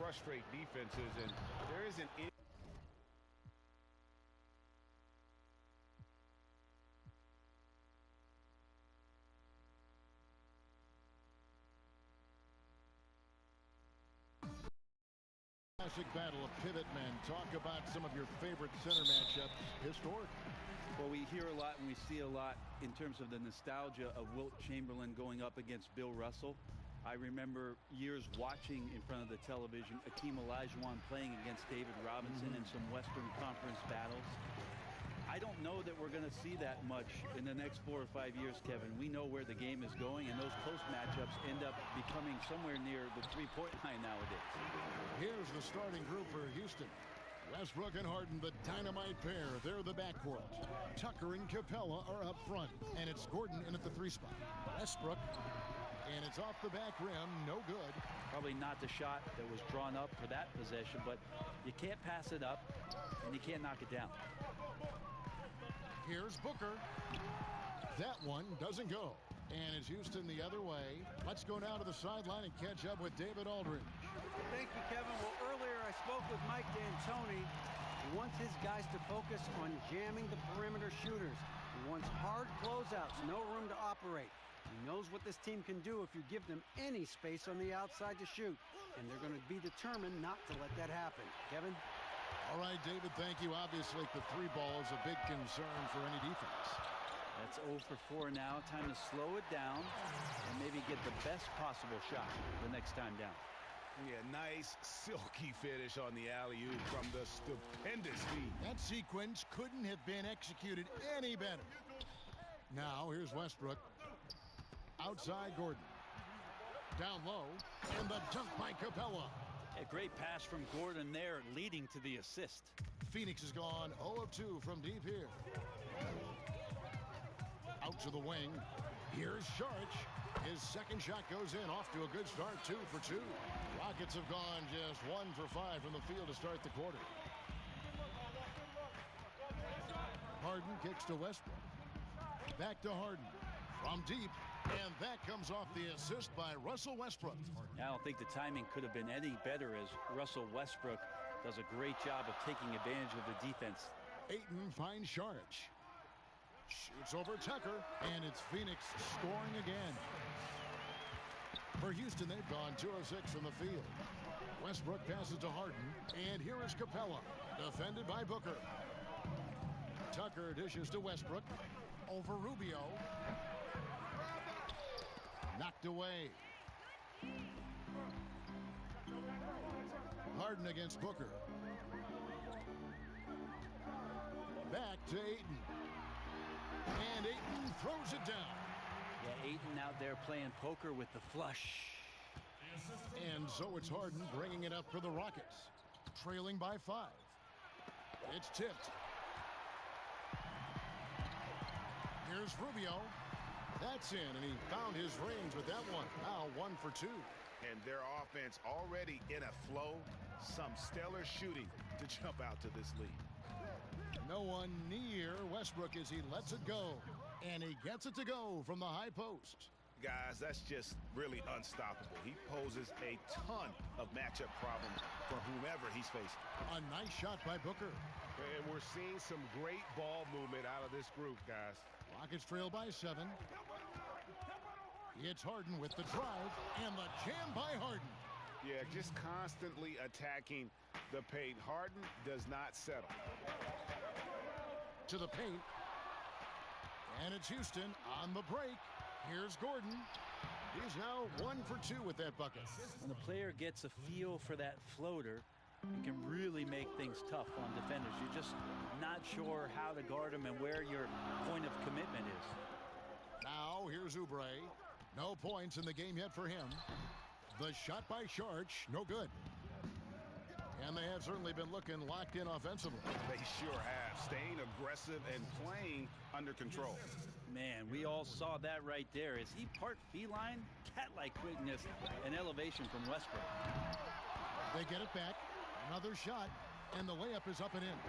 frustrate defenses, and there isn't any. Classic battle of pivot men. Talk about some of your favorite center matchups historically. Well, we hear a lot and we see a lot in terms of the nostalgia of Wilt Chamberlain going up against Bill Russell. I remember years watching in front of the television Akeem Olajuwon playing against David Robinson in some Western Conference battles. I don't know that we're going to see that much in the next 4 or 5 years, Kevin. We know where the game is going, and those close matchups end up becoming somewhere near the three-point line nowadays. Here's the starting group for Houston. Westbrook and Harden, the dynamite pair. They're the backcourt. Tucker and Capella are up front, and it's Gordon in at the 3 spot. Westbrook, and it's off the back rim, no good. Probably not the shot that was drawn up for that possession, but you can't pass it up, and you can't knock it down. Here's Booker. That one doesn't go. And it's Houston the other way. Let's go now to the sideline and catch up with David Aldridge. Thank you, Kevin. Well, earlier I spoke with Mike D'Antoni. He wants his guys to focus on jamming the perimeter shooters. He wants hard closeouts, no room to operate. He knows what this team can do if you give them any space on the outside to shoot. And they're going to be determined not to let that happen. Kevin? All right, David, thank you. Obviously, the 3 ball is a big concern for any defense. That's 0 for 4 now. Time to slow it down and maybe get the best possible shot the next time down. Yeah, nice silky finish on the alley-oop from the stupendous feed. That sequence couldn't have been executed any better. Now, here's Westbrook. Outside Gordon. Down low. And the dunk by Capella. A great pass from Gordon there, leading to the assist. Phoenix has gone 0 of 2 from deep here. Out to the wing. Here's Saric. His second shot goes in, off to a good start, 2 for 2. Rockets have gone just 1 for 5 from the field to start the quarter. Harden kicks to Westbrook. Back to Harden. From deep. And that comes off the assist by Russell Westbrook. I don't think the timing could have been any better, as Russell Westbrook does a great job of taking advantage of the defense. Ayton finds Saric. Shoots over Tucker, and it's Phoenix scoring again. For Houston, they've gone 2 of 6 from the field. Westbrook passes to Harden, and here is Capella, defended by Booker. Tucker dishes to Westbrook, over Rubio. Knocked away. Harden against Booker. Back to Ayton. And Ayton throws it down. Yeah, Ayton out there playing poker with the flush. And so it's Harden bringing it up for the Rockets. Trailing by 5. It's tipped. Here's Rubio. That's in, and he found his range with that one. Now 1 for 2. And their offense already in a flow. Some stellar shooting to jump out to this lead. No one near Westbrook as he lets it go. And he gets it to go from the high post. Guys, that's just really unstoppable. He poses a ton of matchup problems for whomever he's facing. A nice shot by Booker. And we're seeing some great ball movement out of this group, guys. Rockets trail by 7. It's Harden with the drive and the jam by Harden. Yeah, just constantly attacking the paint. Harden does not settle. To the paint. And it's Houston on the break. Here's Gordon. He's now 1 for 2 with that bucket. When the player gets a feel for that floater, it can really make things tough on defenders. You're just not sure how to guard them and where your point of commitment is. Now here's Oubre. No points in the game yet for him. The shot by Saric, no good. And they have certainly been looking locked in offensively. They sure have. Staying aggressive and playing under control. Man, we all saw that right there. Is he part feline? Cat-like quickness and elevation from Westbrook. They get it back. Another shot. And the layup is up and in.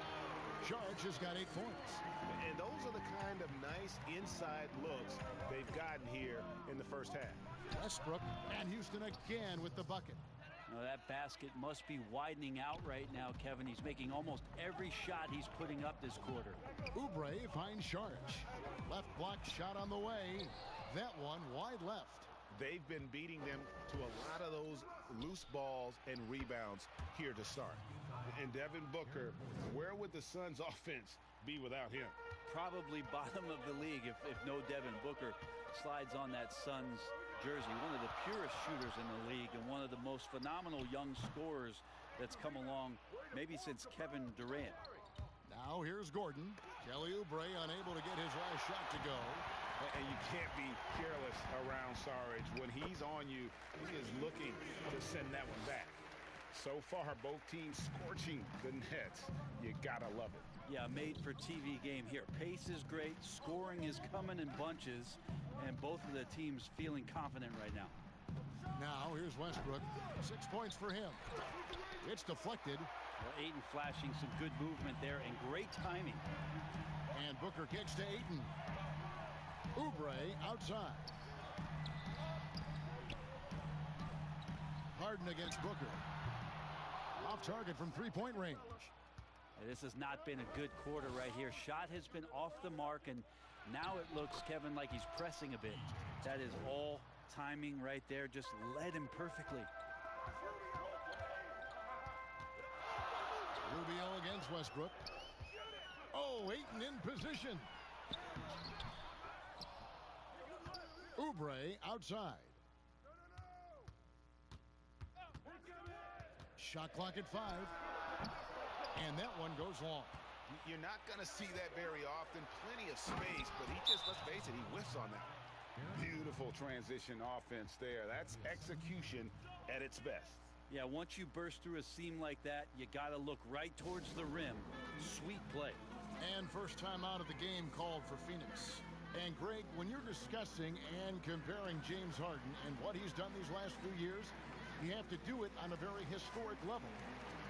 Saric has got 8 points. And those are the kind of nice inside looks they've gotten here in the first half. Westbrook and Houston again with the bucket. Now that basket must be widening out right now, Kevin. He's making almost every shot he's putting up this quarter. Oubre finds Saric. Left block shot on the way. That one wide left. They've been beating them to a lot of those loose balls and rebounds here to start. And Devin Booker, where would the Suns offense be without him? Probably bottom of the league if no Devin Booker slides on that Suns jersey. One of the purest shooters in the league and one of the most phenomenal young scorers that's come along maybe since Kevin Durant. Now here's Gordon. Kelly Oubre unable to get his last shot to go. And you can't be careless around Saric. When he's on you, he is looking to send that one back. So far, both teams scorching the nets. You gotta love it. Yeah, made-for-TV game here. Pace is great. Scoring is coming in bunches. And both of the teams feeling confident right now. Now here's Westbrook. 6 points for him. It's deflected. Well, Ayton flashing some good movement there and great timing. And Booker kicks to Ayton. Oubre outside. Harden against Booker. Off target from three-point range. This has not been a good quarter right here. Shot has been off the mark, and now it looks, Kevin, like he's pressing a bit. That is all timing right there. Just led him perfectly. Rubio against Westbrook. Oh, Ayton in position. Oubre outside. Shot clock at 5. And that one goes long. You're not going to see that very often. Plenty of space, but he just, let's face it, he whiffs on that. Beautiful transition offense there. That's execution at its best. Yeah, once you burst through a seam like that, you got to look right towards the rim. Sweet play. And first time out of the game called for Phoenix. And Greg, when you're discussing and comparing James Harden and what he's done these last few years, you have to do it on a very historic level.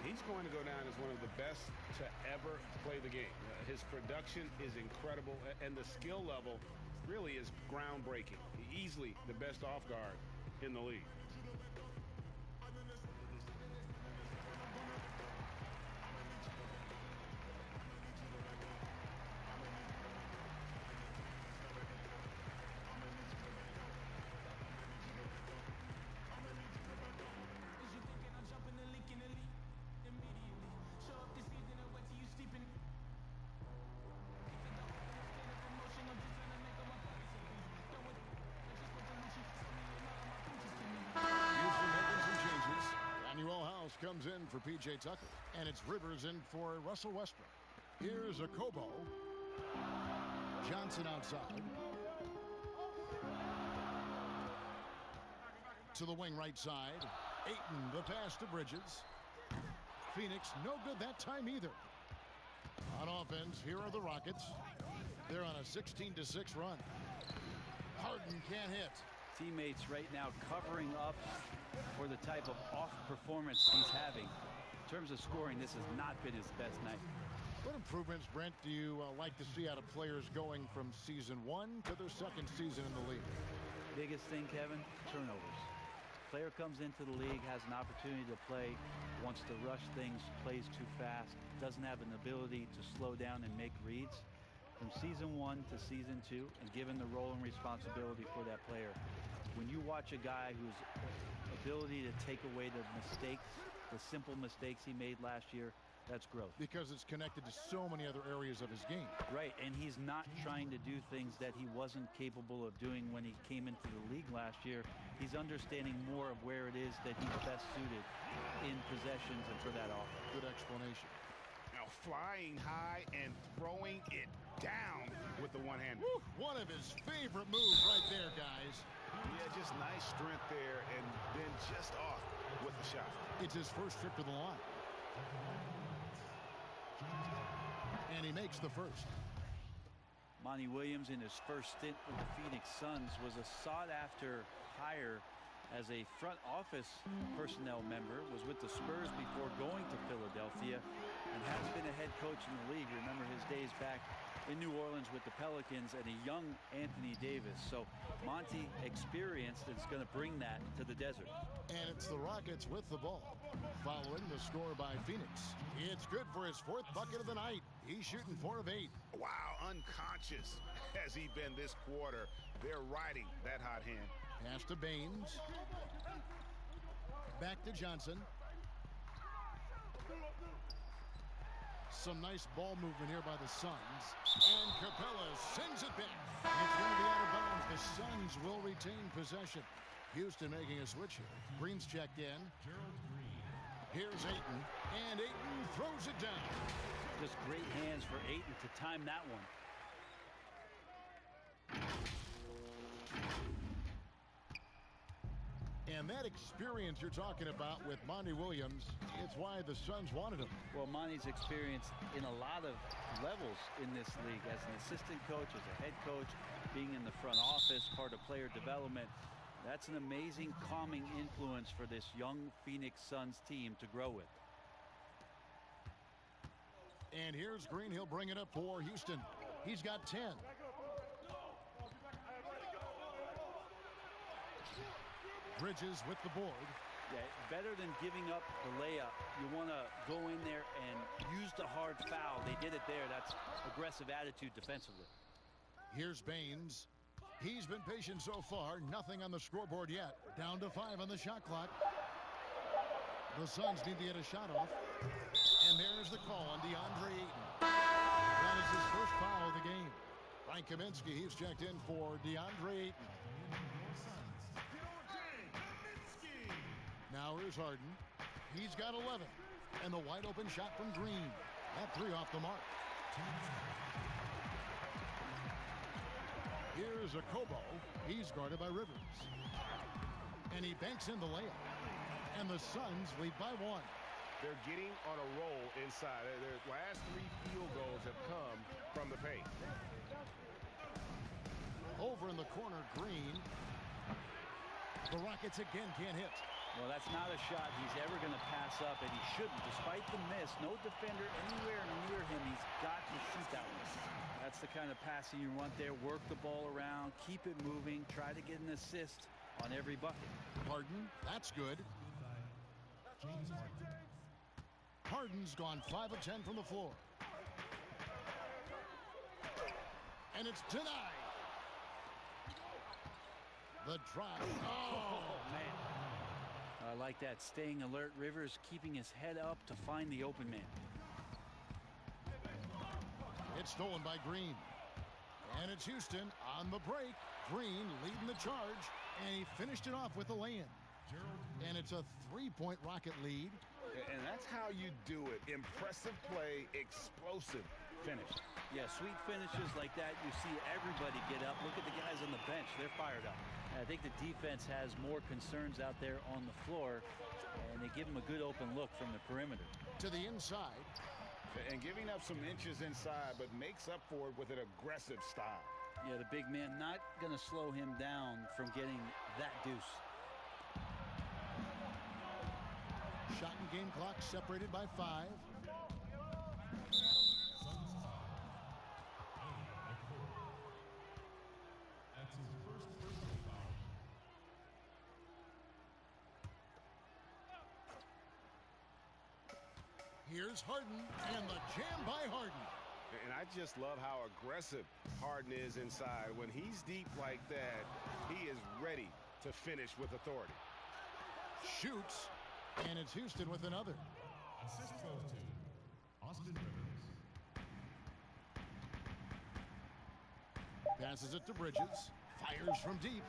He's going to go down as one of the best to ever play the game. His production is incredible, and the skill level really is groundbreaking. Easily the best off guard in the league. Comes in for P.J. Tucker, and it's Rivers in for Russell Westbrook. Here's Okobo. Johnson outside. To the wing right side. Ayton, the pass to Bridges. Phoenix, no good that time either. On offense, here are the Rockets. They're on a 16-6 run. Harden can't hit. Teammates right now covering up for the type of off performance he's having. In terms of scoring, this has not been his best night. What improvements, Brent, do you like to see out of players going from season 1 to their second season in the league? Biggest thing, Kevin, turnovers. Player comes into the league, has an opportunity to play, wants to rush things, plays too fast, doesn't have an ability to slow down and make reads. From season 1 to season 2, and given the role and responsibility for that player, when you watch a guy whose ability to take away the mistakes, the simple mistakes he made last year, that's growth. Because it's connected to so many other areas of his game. Right, and he's not trying to do things that he wasn't capable of doing when he came into the league last year. He's understanding more of where it is that he's best suited in possessions and for that offense. Good explanation. Now flying high and throwing it down with the one hand. One of his favorite moves right there, guys. Yeah, just nice strength there and then just off with the shot. It's his first trip to the line. And he makes the first. Monty Williams, in his first stint with the Phoenix Suns, was a sought-after hire as a front office personnel member, was with the Spurs before going to Philadelphia, and has been a head coach in the league. Remember his days back in New Orleans with the Pelicans and a young Anthony Davis. So Monty experienced and is going to bring that to the desert. And it's the Rockets with the ball. Following the score by Phoenix. It's good for his 4th bucket of the night. He's shooting 4 of 8. Wow, unconscious has he been this quarter. They're riding that hot hand. Pass to Baines. Back to Johnson. Some nice ball movement here by the Suns. And Capella sends it back. It's going to be out of bounds. The Suns will retain possession. Houston making a switch here. Green's checked in. Here's Ayton. And Ayton throws it down. Just great hands for Ayton to time that one. And that experience you're talking about with Monty Williams, it's why the Suns wanted him. Well, Monty's experience in a lot of levels in this league as an assistant coach, as a head coach, being in the front office, part of player development. That's an amazing calming influence for this young Phoenix Suns team to grow with. And here's Green. He'll bring it up for Houston. He's got 10. Bridges with the board. Yeah, better than giving up the layup. You want to go in there and use the hard foul. They did it there. That's aggressive attitude defensively. Here's Baines. He's been patient so far. Nothing on the scoreboard yet. Down to 5 on the shot clock. The Suns need to get a shot off. And there's the call on DeAndre Ayton. That is his first foul of the game. Frank Kaminsky, he's checked in for DeAndre Ayton. Now here's Harden. He's got 11. And the wide open shot from Green. That 3 off the mark. Here's Okobo. He's guarded by Rivers. And he banks in the layup. And the Suns lead by 1. They're getting on a roll inside. Their last 3 field goals have come from the paint. Over in the corner, Green. The Rockets again can't hit. Well, that's not a shot he's ever going to pass up, and he shouldn't. Despite the miss, no defender anywhere near him. He's got to shoot that one. That's the kind of passing you want there. Work the ball around, keep it moving, try to get an assist on every bucket. Harden, that's good. Harden's gone 5 of 10 from the floor. And it's denied. The drive. Oh, man. I like that. Staying alert. Rivers keeping his head up to find the open man. It's stolen by Green. And it's Houston on the break. Green leading the charge. And he finished it off with a lay-in. And it's a 3-point Rocket lead. And that's how you do it. Impressive play, explosive finish. Yeah, sweet finishes like that. You see everybody get up. Look at the guys on the bench. They're fired up. I think the defense has more concerns out there on the floor, and they give them a good open look from the perimeter. To the inside. And giving up some inches inside, but makes up for it with an aggressive style. Yeah, the big man not going to slow him down from getting that deuce. Shot and game clock separated by 5. Here's Harden, and the jam by Harden. And I just love how aggressive Harden is inside. When he's deep like that, he is ready to finish with authority. Shoots, and it's Houston with another. Assist goes to Austin Rivers. Passes it to Bridges. Fires from deep.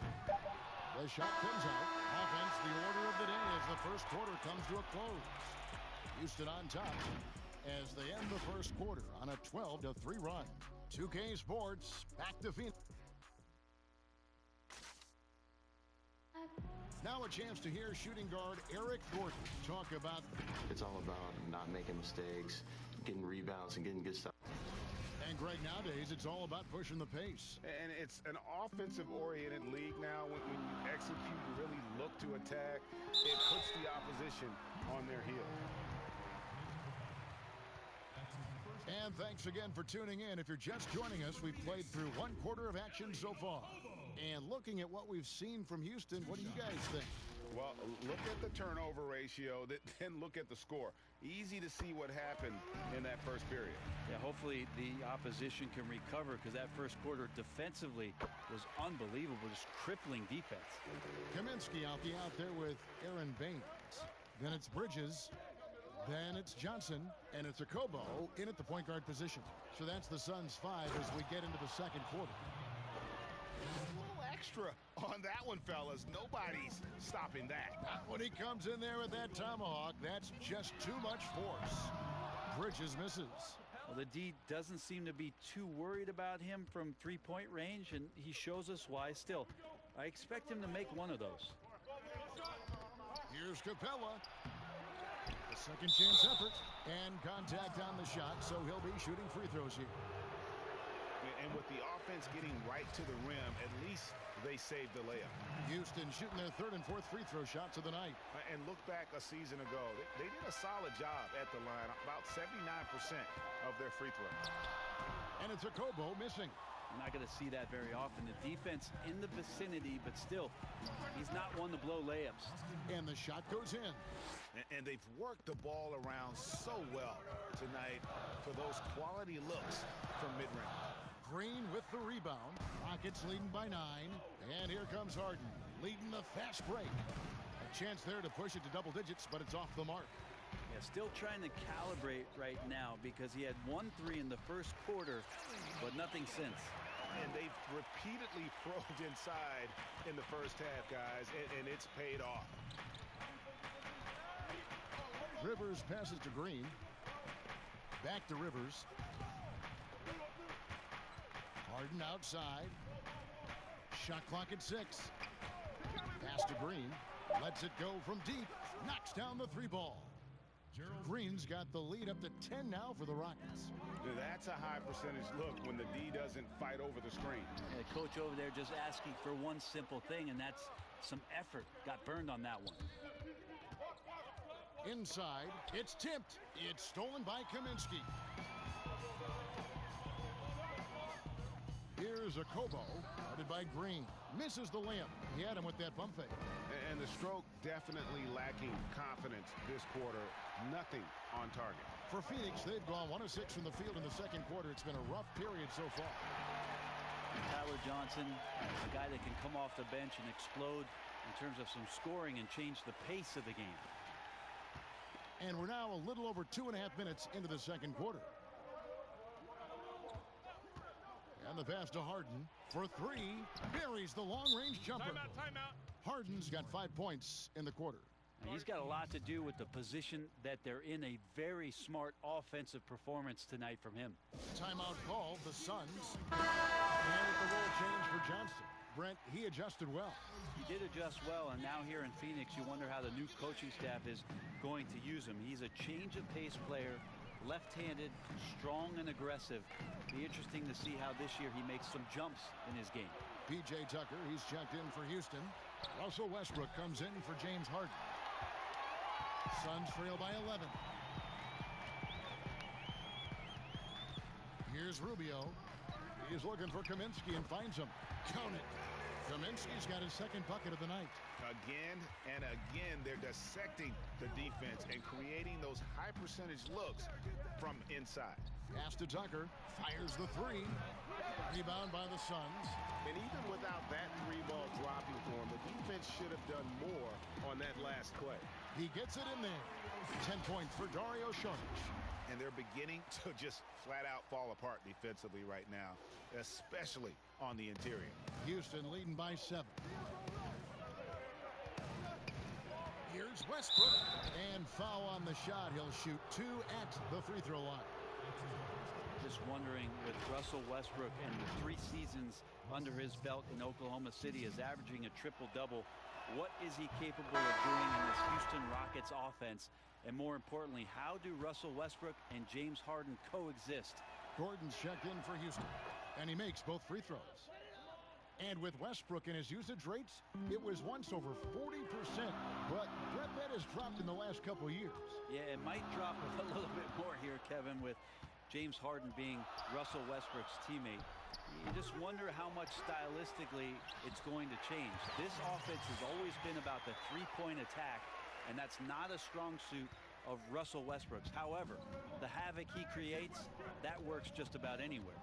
The shot comes out. Offense, the order of the day as the first quarter comes to a close. Houston on top as they end the first quarter on a 12-3 run. 2K Sports, back to Phoenix. Now a chance to hear shooting guard Eric Gordon talk about. It's all about not making mistakes, getting rebounds, and getting good stuff. And Greg, nowadays it's all about pushing the pace. And it's an offensive-oriented league now. When you execute and really look to attack, it puts the opposition on their heels. And thanks again for tuning in. If you're just joining us, we've played through one quarter of action so far. And looking at what we've seen from Houston, what do you guys think? Well, look at the turnover ratio, then look at the score. Easy to see what happened in that first period. Yeah, hopefully the opposition can recover, because that first quarter defensively was unbelievable, just crippling defense. Kaminsky out there with Aaron Baines. Then it's Bridges. Then it's Johnson, and it's Okobo in at the point guard position. So that's the Suns' 5 as we get into the second quarter. A little extra on that one, fellas. Nobody's stopping that. Not when he comes in there with that tomahawk. That's just too much force. Bridges misses. Well, the D doesn't seem to be too worried about him from three-point range, and he shows us why. Still, I expect him to make one of those. Here's Capella. A second chance effort and contact on the shot, so he'll be shooting free throws here. And with the offense getting right to the rim, at least they saved the layup. Houston shooting their third and fourth free throw shots of the night. And look back a season ago, they did a solid job at the line, about 79% of their free throws. And it's Okobo missing. I'm not going to see that very often. The defense in the vicinity, but still, he's not one to blow layups. And the shot goes in. And they've worked the ball around so well tonight for those quality looks from mid-range. Green with the rebound. Rockets leading by 9. And here comes Harden leading the fast break. A chance there to push it to double digits, but it's off the mark. Yeah, still trying to calibrate right now, because he had 1 3 in the first quarter, but nothing since. And they've repeatedly probed inside in the first half, guys, and it's paid off. Rivers passes to Green. Back to Rivers. Harden outside. Shot clock at 6. Pass to Green. Lets it go from deep. Knocks down the 3 ball. Green's got the lead up to 10 now for the Rockets. That's a high percentage look when the D doesn't fight over the screen. Yeah, the coach over there just asking for one simple thing, and that's some effort. Got burned on that one. Inside, it's tipped. It's stolen by Kaminsky. Here's Okobo, guarded by Green. Misses the layup. He had him with that bump fake. And the stroke definitely lacking confidence this quarter. Nothing on target. For Phoenix, they've gone 1 of 6 from the field in the second quarter. It's been a rough period so far. Tyler Johnson, a guy that can come off the bench and explode in terms of some scoring and change the pace of the game. And we're now a little over 2.5 minutes into the second quarter. And the pass to Harden for 3. Buries the long-range jumper. Timeout. Harden's got 5 points in the quarter. And he's got a lot to do with the position that they're in. A very smart offensive performance tonight from him. Timeout called, the Suns. And with the role change for Johnson. Brent, he adjusted well. He did adjust well, and now here in Phoenix, you wonder how the new coaching staff is going to use him. He's a change-of-pace player, left-handed, strong and aggressive. Be interesting to see how this year he makes some jumps in his game. P.J. Tucker, he's checked in for Houston. Russell Westbrook comes in for James Harden. Suns trail by 11. Here's Rubio. He's looking for Kaminsky and finds him. Count it. Kaminsky's got his second bucket of the night. Again and again, they're dissecting the defense and creating those high percentage looks from inside. Pass to Tucker. Fires the 3. Rebound by the Suns. And even without that 3-ball dropping for him, the defense should have done more on that last play. He gets it in there. 10 points for Dario Saric. And they're beginning to just flat out fall apart defensively right now, especially on the interior. Houston leading by 7. Here's Westbrook. And foul on the shot. He'll shoot 2 at the free throw line. Just wondering, with Russell Westbrook and the 3 seasons under his belt in Oklahoma City, is averaging a triple-double. What is he capable of doing in this Houston Rockets offense? And more importantly, how do Russell Westbrook and James Harden coexist? Gordon's checked in for Houston, and he makes both free throws. And with Westbrook and his usage rates, it was once over 40%. But Brett, that has dropped in the last couple of years. Yeah, it might drop a little bit more here, Kevin, with James Harden being Russell Westbrook's teammate. You just wonder how much stylistically it's going to change. This offense has always been about the three-point attack, and that's not a strong suit of Russell Westbrook's. However, the havoc he creates, that works just about anywhere.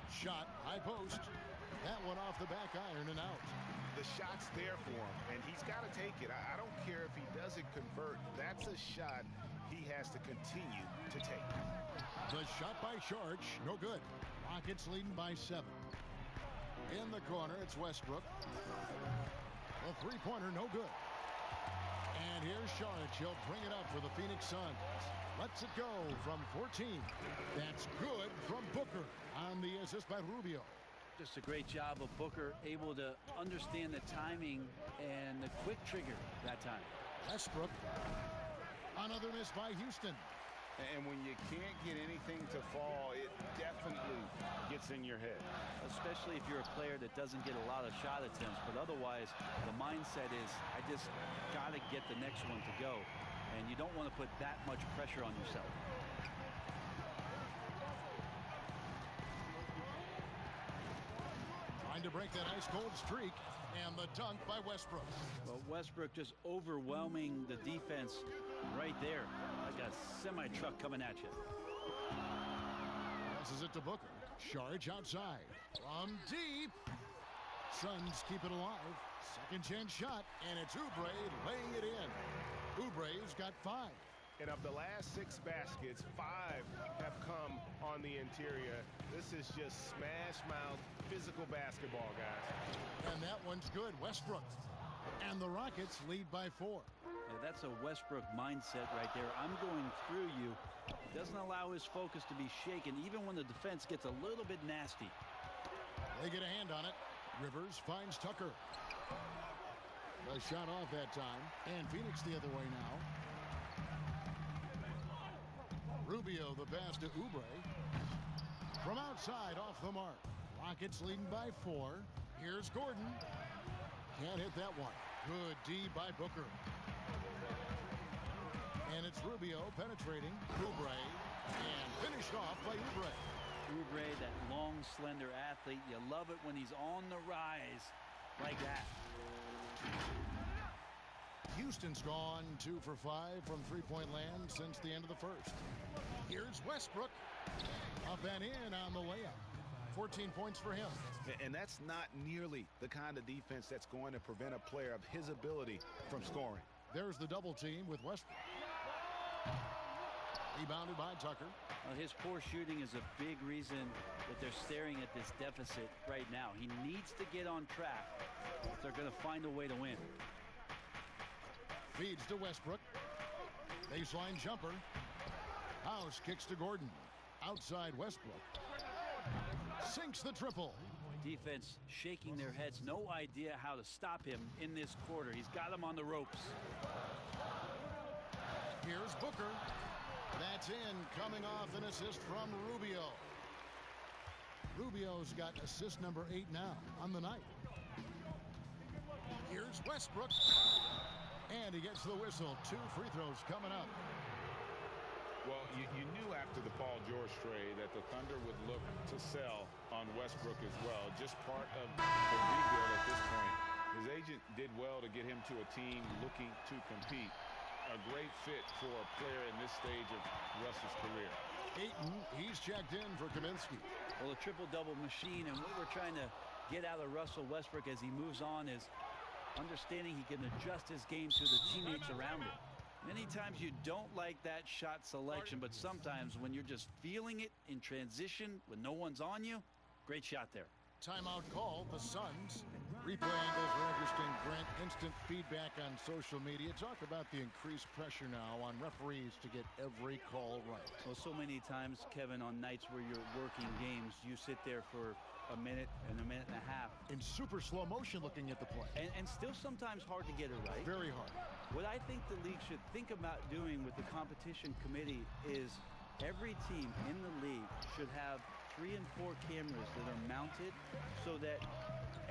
Shot, high post. That one off the back iron and out. The shot's there for him, and he's got to take it. I don't care if he doesn't convert. That's a shot he has to continue to take. The shot by Saric, no good. Rockets leading by 7. In the corner, it's Westbrook. The three-pointer, no good. And here's Saric. He'll bring it up for the Phoenix Suns. Lets it go from 14. That's good from Booker on the assist by Rubio. Just a great job of Booker, able to understand the timing and the quick trigger that time. Westbrook. Another miss by Houston. And when you can't get anything to fall, it definitely gets in your head. Especially if you're a player that doesn't get a lot of shot attempts. But otherwise, the mindset is, I just got to get the next one to go. And you don't want to put that much pressure on yourself. Trying to break that ice-cold streak. And the dunk by Westbrook. Well, Westbrook just overwhelming the defense right there. Like a semi-truck coming at you. Passes it to Booker. Saric outside. From deep. Suns keep it alive. Second chance shot. And it's Oubre laying it in. Oubre's got 5. And of the last 6 baskets, 5 have come on the interior. This is just smash-mouth physical basketball, guys. And that one's good. Westbrook. And the Rockets lead by 4. Yeah, that's a Westbrook mindset right there. I'm going through you. He doesn't allow his focus to be shaken, even when the defense gets a little bit nasty. They get a hand on it. Rivers finds Tucker. The shot off that time. And Phoenix the other way now. Rubio the pass to Oubre. From outside off the mark. Rockets leading by 4. Here's Gordon. Can't hit that one. Good D by Booker. And it's Rubio penetrating. Oubre. And finished off by Oubre. Oubre, that long, slender athlete. You love it when he's on the rise like that. Houston's gone 2 for 5 from three-point land since the end of the first. Here's Westbrook. Up and in on the layup. 14 points for him. And that's not nearly the kind of defense that's going to prevent a player of his ability from scoring. There's the double team with Westbrook. Rebounded by Tucker. Well, his poor shooting is a big reason that they're staring at this deficit right now. He needs to get on track if they're going to find a way to win. Feeds to Westbrook. Baseline jumper. House kicks to Gordon. Outside Westbrook. Sinks the triple. Defense shaking their heads. No idea how to stop him in this quarter. He's got him on the ropes. Here's Booker. That's in. Coming off an assist from Rubio. Rubio's got assist number 8 now on the night. Here's Westbrook. And he gets the whistle. 2 free throws coming up. Well, you knew after the Paul George trade that the Thunder would look to sell on Westbrook as well. Just part of the rebuild at this point. His agent did well to get him to a team looking to compete. A great fit for a player in this stage of Russ's career. Ayton, he's checked in for Kaminsky. Well, a triple-double machine, and what we're trying to get out of Russell Westbrook as he moves on is understanding he can adjust his game to the teammates around him. Many times you don't like that shot selection, but sometimes when you're just feeling it in transition when no one's on you, great shot there. Timeout call, the Suns. Replay angles are interesting, Brent. Instant feedback on social media. Talk about the increased pressure now on referees to get every call right. Well, so many times, Kevin, on nights where you're working games, you sit there for a minute and a half. In super slow motion looking at the play. And still sometimes hard to get it right. Very hard. What I think the league should think about doing with the competition committee is every team in the league should have 3 and 4 cameras that are mounted so that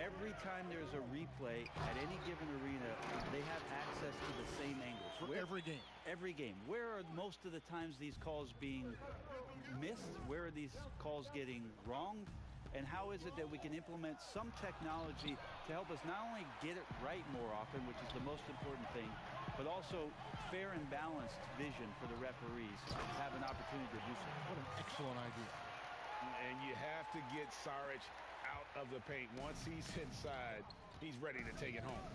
every time there's a replay at any given arena, they have access to the same angles. For every game. Every game. Where are most of the times these calls being missed? Where are these calls getting wronged? And how is it that we can implement some technology to help us not only get it right more often, which is the most important thing, but also fair and balanced vision for the referees to have an opportunity to do so. What an excellent idea. And you have to get Saric out of the paint. Once he's inside, he's ready to take it home.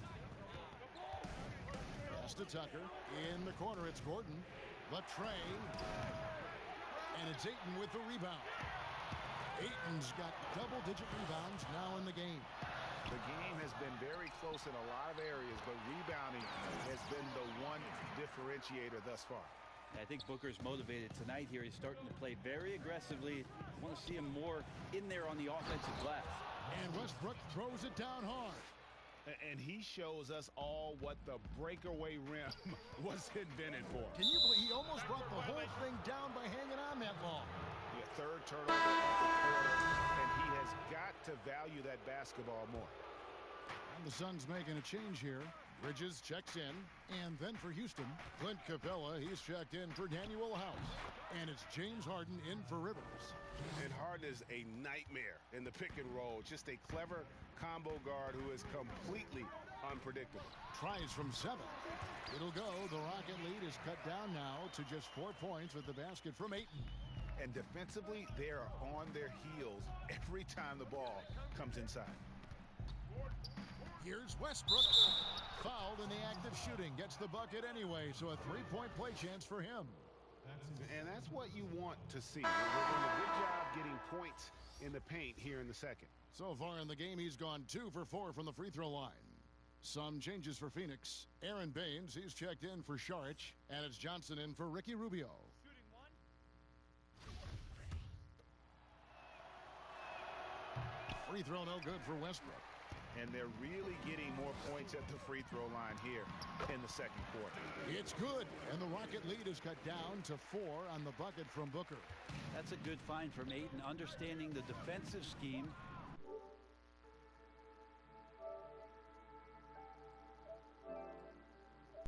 Pass to Tucker. In the corner, it's Gordon. The tray. And it's Ayton with the rebound. Ayton's got double-digit rebounds now in the game. The game has been very close in a lot of areas, but rebounding has been the one differentiator thus far. I think Booker's motivated tonight here. He's starting to play very aggressively. I want to see him more in there on the offensive glass. And Westbrook throws it down hard. And he shows us all what the breakaway rim was invented for. Can you believe he almost brought the whole thing down by hanging on that long? Yeah, third turnover of the quarter, and he has got to value that basketball more. And the Suns making a change here. Bridges checks in, and then for Houston, Clint Capella, he's checked in for Daniel House. And it's James Harden in for Rivers. And Harden is a nightmare in the pick and roll. Just a clever combo guard who is completely unpredictable. Tries from 7. It'll go. The Rocket lead is cut down now to just 4 points with the basket from Ayton. And defensively, they are on their heels every time the ball comes inside. Here's Westbrook. Fouled in the act of shooting. Gets the bucket anyway, so a 3-point play chance for him. And that's what you want to see. They're doing a good job getting points in the paint here in the second. So far in the game, he's gone 2 for 4 from the free throw line. Some changes for Phoenix. Aaron Baines, he's checked in for Saric. And it's Johnson in for Ricky Rubio. Free throw no good for Westbrook. And they're really getting more points at the free throw line here in the second quarter. It's good, and the Rocket lead is cut down to 4 on the bucket from Booker. That's a good find from Ayton, understanding the defensive scheme